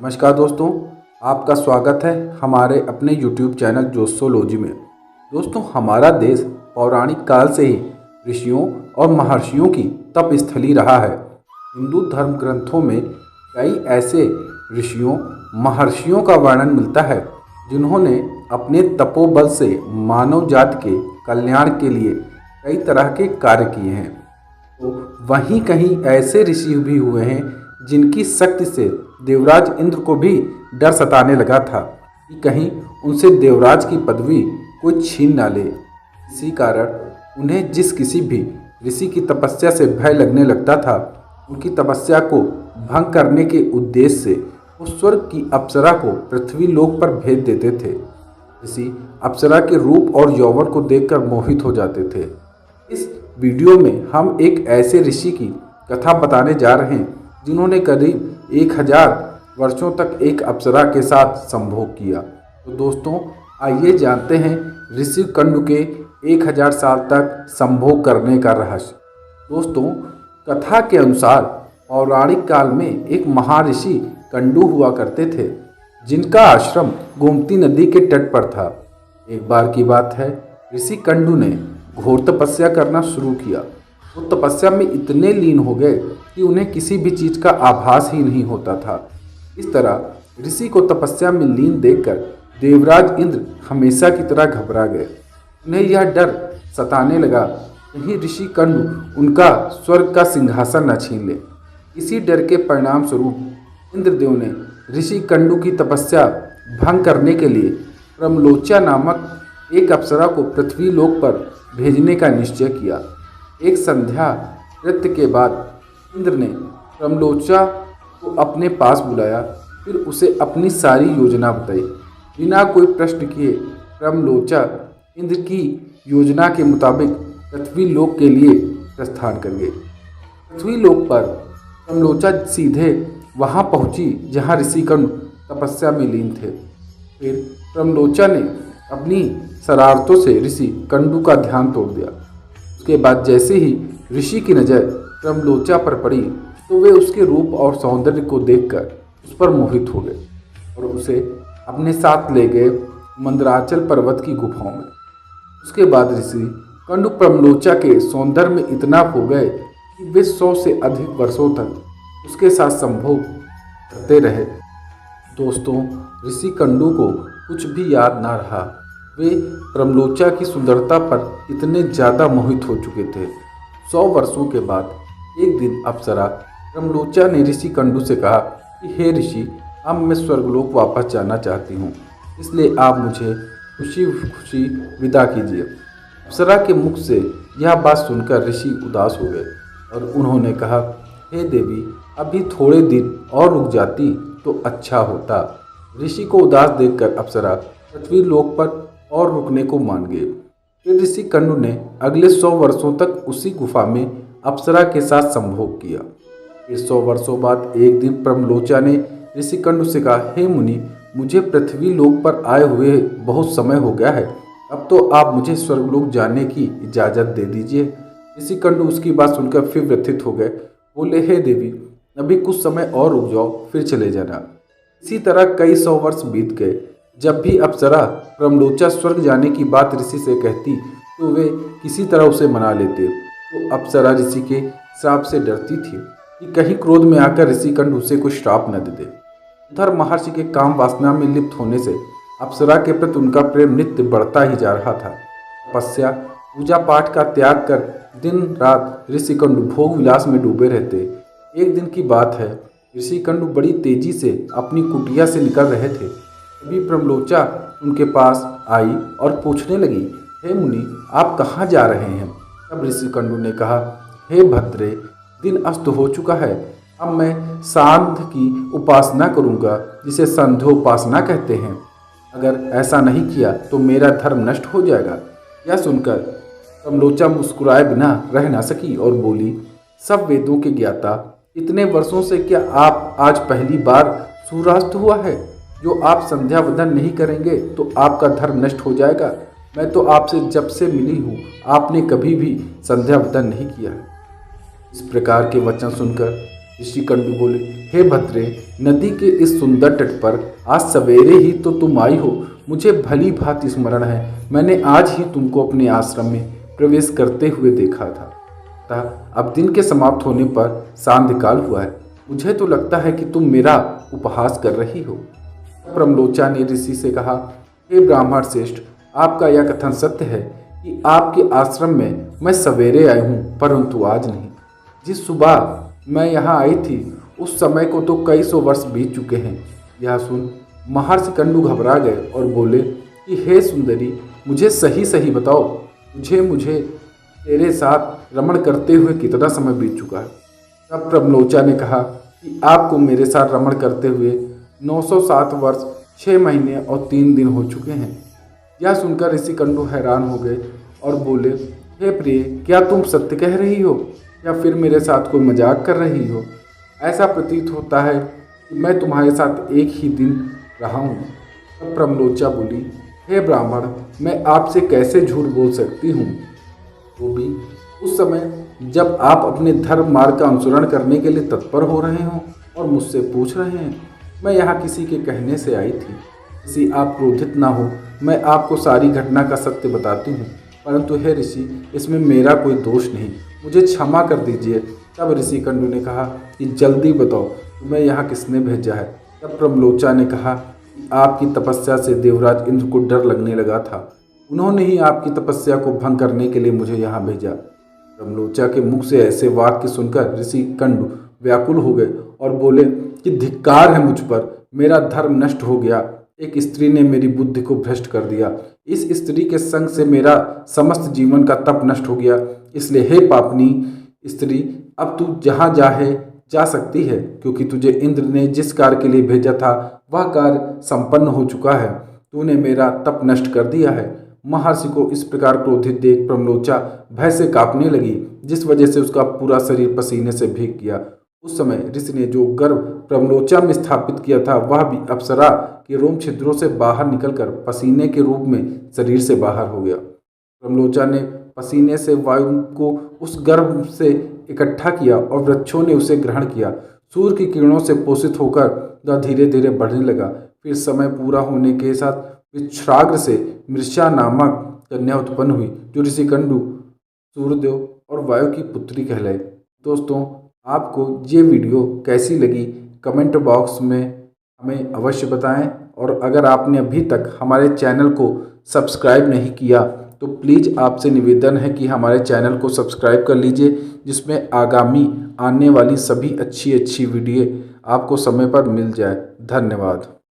नमस्कार दोस्तों, आपका स्वागत है हमारे अपने YouTube चैनल जोसोलॉजी में। दोस्तों, हमारा देश पौराणिक काल से ही ऋषियों और महर्षियों की तप स्थली रहा है। हिंदू धर्म ग्रंथों में कई ऐसे ऋषियों महर्षियों का वर्णन मिलता है जिन्होंने अपने तपोबल से मानव जाति के कल्याण के लिए कई तरह के कार्य किए हैं। तो वहीं कहीं ऐसे ऋषि भी हुए हैं जिनकी शक्ति से देवराज इंद्र को भी डर सताने लगा था कि कहीं उनसे देवराज की पदवी कोई छीन ना ले। इसी कारण उन्हें जिस किसी भी ऋषि की तपस्या से भय लगने लगता था, उनकी तपस्या को भंग करने के उद्देश्य से वो स्वर्ग की अप्सरा को पृथ्वी लोक पर भेज देते थे। ऋषि अप्सरा के रूप और यौवन को देखकर मोहित हो जाते थे। इस वीडियो में हम एक ऐसे ऋषि की कथा बताने जा रहे हैं जिन्होंने करीब 1000 वर्षों तक एक अप्सरा के साथ संभोग किया। तो दोस्तों, आइए जानते हैं ऋषि कंडु के 1000 साल तक संभोग करने का रहस्य। दोस्तों, कथा के अनुसार पौराणिक काल में एक महर्षि कंडु हुआ करते थे जिनका आश्रम गोमती नदी के तट पर था। एक बार की बात है, ऋषि कंडु ने घोर तपस्या करना शुरू किया। वो तपस्या में इतने लीन हो गए कि उन्हें किसी भी चीज़ का आभास ही नहीं होता था। इस तरह ऋषि को तपस्या में लीन देखकर देवराज इंद्र हमेशा की तरह घबरा गए। उन्हें यह डर सताने लगा कहीं ऋषि कंडु उनका स्वर्ग का सिंहासन न छीन ले। इसी डर के परिणाम स्वरूप इंद्रदेव ने ऋषि कंडु की तपस्या भंग करने के लिए प्रमलोचा नामक एक अप्सरा को पृथ्वी लोक पर भेजने का निश्चय किया। एक संध्या नृत्य के बाद इंद्र ने प्रमलोचा को अपने पास बुलाया, फिर उसे अपनी सारी योजना बताई। बिना कोई प्रश्न किए प्रमलोचा इंद्र की योजना के मुताबिक पृथ्वी लोक के लिए प्रस्थान कर गए। पृथ्वी लोक पर प्रमलोचा सीधे वहां पहुंची जहां ऋषि कंडु तपस्या में लीन थे। फिर प्रमलोचा ने अपनी शरारतों से ऋषि कंडु का ध्यान तोड़ दिया। उसके बाद जैसे ही ऋषि की नज़र प्रमलोचा पर पड़ी तो वे उसके रूप और सौंदर्य को देखकर उस पर मोहित हो गए और उसे अपने साथ ले गए मंदराचल पर्वत की गुफाओं में। उसके बाद ऋषि कंडु प्रमलोचा के सौंदर्य में इतना खो गए कि वे 100 से अधिक वर्षों तक उसके साथ संभोग करते रहे। दोस्तों, ऋषि कंडु को कुछ भी याद ना रहा। वे प्रमलोचा की सुंदरता पर इतने ज़्यादा मोहित हो चुके थे। 100 वर्षों के बाद एक दिन अप्सरा प्रमलोचा ने ऋषि कंडु से कहा कि हे ऋषि, अब मैं स्वर्गलोक वापस जाना चाहती हूँ, इसलिए आप मुझे खुशी खुशी विदा कीजिए। अप्सरा के मुख से यह बात सुनकर ऋषि उदास हो गए और उन्होंने कहा, हे देवी, अभी थोड़े दिन और रुक जाती तो अच्छा होता। ऋषि को उदास देखकर अप्सरा पृथ्वी लोक पर और रुकने को मान गए। फिर ऋषि कंडु ने अगले 100 वर्षों तक उसी गुफा में अप्सरा के साथ संभोग किया। फिर 100 वर्षों बाद एक दिन प्रमलोचा ने ऋषि कंडु से कहा, हे मुनि, मुझे पृथ्वी लोक पर आए हुए बहुत समय हो गया है, अब तो आप मुझे स्वर्गलोक जाने की इजाज़त दे दीजिए। ऋषि कंडु उसकी बात सुनकर फिर व्यथित हो गए। बोले, हे देवी, अभी कुछ समय और रुक जाओ, फिर चले जाना। इसी तरह कई 100 वर्ष बीत गए। जब भी अप्सरा प्रमलोचा स्वर्ग जाने की बात ऋषि से कहती तो वे किसी तरह उसे मना लेते। तो अप्सरा ऋषि के श्राप से डरती थी कि कहीं क्रोध में आकर ऋषि कंडु उसे कोई श्राप न दे दे। उधर महर्षि के काम वासना में लिप्त होने से अप्सरा के प्रति उनका प्रेम नित्य बढ़ता ही जा रहा था। तपस्या पूजा पाठ का त्याग कर दिन रात ऋषि कंडु भोग विलास में डूबे रहते। एक दिन की बात है, ऋषि कंडु बड़ी तेजी से अपनी कुटिया से निकल रहे थे। तभी प्रमलोचा उनके पास आई और पूछने लगी, हे मुनि, आप कहाँ जा रहे हैं? तब ऋषि कंडु ने कहा, हे भद्रे, दिन अस्त हो चुका है। अब मैं सांध्य की उपासना करूँगा, जिसे संध्योपासना कहते हैं। अगर ऐसा नहीं किया तो मेरा धर्म नष्ट हो जाएगा। यह सुनकर प्रमलोचा मुस्कुराए बिना रह न सकी और बोली, सब वेदों के ज्ञाता, इतने वर्षों से क्या आप आज पहली बार सूर्यास्त हुआ है? जो आप संध्या वंदन नहीं करेंगे तो आपका धर्म नष्ट हो जाएगा। मैं तो आपसे जब से मिली हूँ, आपने कभी भी संध्या वंदन नहीं किया। इस प्रकार के वचन सुनकर ऋषिकंडु बोले, हे भद्रे, नदी के इस सुंदर तट पर आज सवेरे ही तो तुम आई हो। मुझे भली भांति स्मरण है, मैंने आज ही तुमको अपने आश्रम में प्रवेश करते हुए देखा था। अब दिन के समाप्त होने पर सांध्यकाल हुआ है। मुझे तो लगता है कि तुम मेरा उपहास कर रही हो। प्रमलोचा ने ऋषि से कहा, हे ब्राह्मण श्रेष्ठ, आपका यह कथन सत्य है कि आपके आश्रम में मैं सवेरे आई हूँ, परंतु आज नहीं। जिस सुबह मैं यहाँ आई थी उस समय को तो कई सौ वर्ष बीत चुके हैं। यह सुन महर्षि कंडु घबरा गए और बोले कि हे सुंदरी, मुझे सही सही बताओ, मुझे तेरे साथ रमण करते हुए कितना समय बीत चुका है। तब प्रमलोचा ने कहा कि आपको मेरे साथ रमण करते हुए 907 वर्ष 6 महीने और 3 दिन हो चुके हैं। यह सुनकर ऋषिकंडु हैरान हो गए और बोले, हे प्रिय, क्या तुम सत्य कह रही हो या फिर मेरे साथ कोई मजाक कर रही हो? ऐसा प्रतीत होता है कि मैं तुम्हारे साथ एक ही दिन रहा हूँ। तब प्रमलोचा बोली, हे ब्राह्मण, मैं आपसे कैसे झूठ बोल सकती हूँ, वो भी उस समय जब आप अपने धर्म मार्ग का अनुसरण करने के लिए तत्पर हो रहे हो और मुझसे पूछ रहे हैं। मैं यहाँ किसी के कहने से आई थी। ऋषि, आप क्रोधित ना हो, मैं आपको सारी घटना का सत्य बताती हूँ, परंतु हे ऋषि, इसमें मेरा कोई दोष नहीं, मुझे क्षमा कर दीजिए। तब ऋषिकंडु ने कहा कि जल्दी बताओ, तुम्हें यहाँ किसने भेजा है? तब प्रमलोचा ने कहा कि आपकी तपस्या से देवराज इंद्र को डर लगने लगा था, उन्होंने ही आपकी तपस्या को भंग करने के लिए मुझे यहाँ भेजा। प्रमलोचा के मुख से ऐसे वाक्य सुनकर ऋषिकंडु व्याकुल हो गए और बोले कि धिक्कार है मुझ पर, मेरा धर्म नष्ट हो गया। एक स्त्री ने मेरी बुद्धि को भ्रष्ट कर दिया। इस स्त्री के संग से मेरा समस्त जीवन का तप नष्ट हो गया। इसलिए हे पापनी स्त्री, अब तू जहाँ जा सकती है, क्योंकि तुझे इंद्र ने जिस कार्य के लिए भेजा था वह कार्य संपन्न हो चुका है। तूने मेरा तप नष्ट कर दिया है। महर्षि को इस प्रकार क्रोधित देख प्रमलोचा भय से कांपने लगी, जिस वजह से उसका पूरा शरीर पसीने से भीग गया। उस समय ऋषि ने जो गर्भ प्रमलोचा में स्थापित किया था वह भी अप्सरा के रोम छिद्रों से बाहर निकलकर पसीने के रूप में शरीर से बाहर हो गया। प्रमलोचा ने पसीने से वायु को उस गर्भ से इकट्ठा किया और वृक्षों ने उसे ग्रहण किया। सूर्य की किरणों से पोषित होकर वह धीरे धीरे बढ़ने लगा। फिर समय पूरा होने के साथ विश्राग्र से मृषा नामक कन्या उत्पन्न हुई, जो ऋषिकंडु, सूर्यदेव और वायु की पुत्री कहलाई। दोस्तों, आपको ये वीडियो कैसी लगी कमेंट बॉक्स में हमें अवश्य बताएं, और अगर आपने अभी तक हमारे चैनल को सब्सक्राइब नहीं किया तो प्लीज़ आपसे निवेदन है कि हमारे चैनल को सब्सक्राइब कर लीजिए, जिसमें आगामी आने वाली सभी अच्छी वीडियो आपको समय पर मिल जाए। धन्यवाद।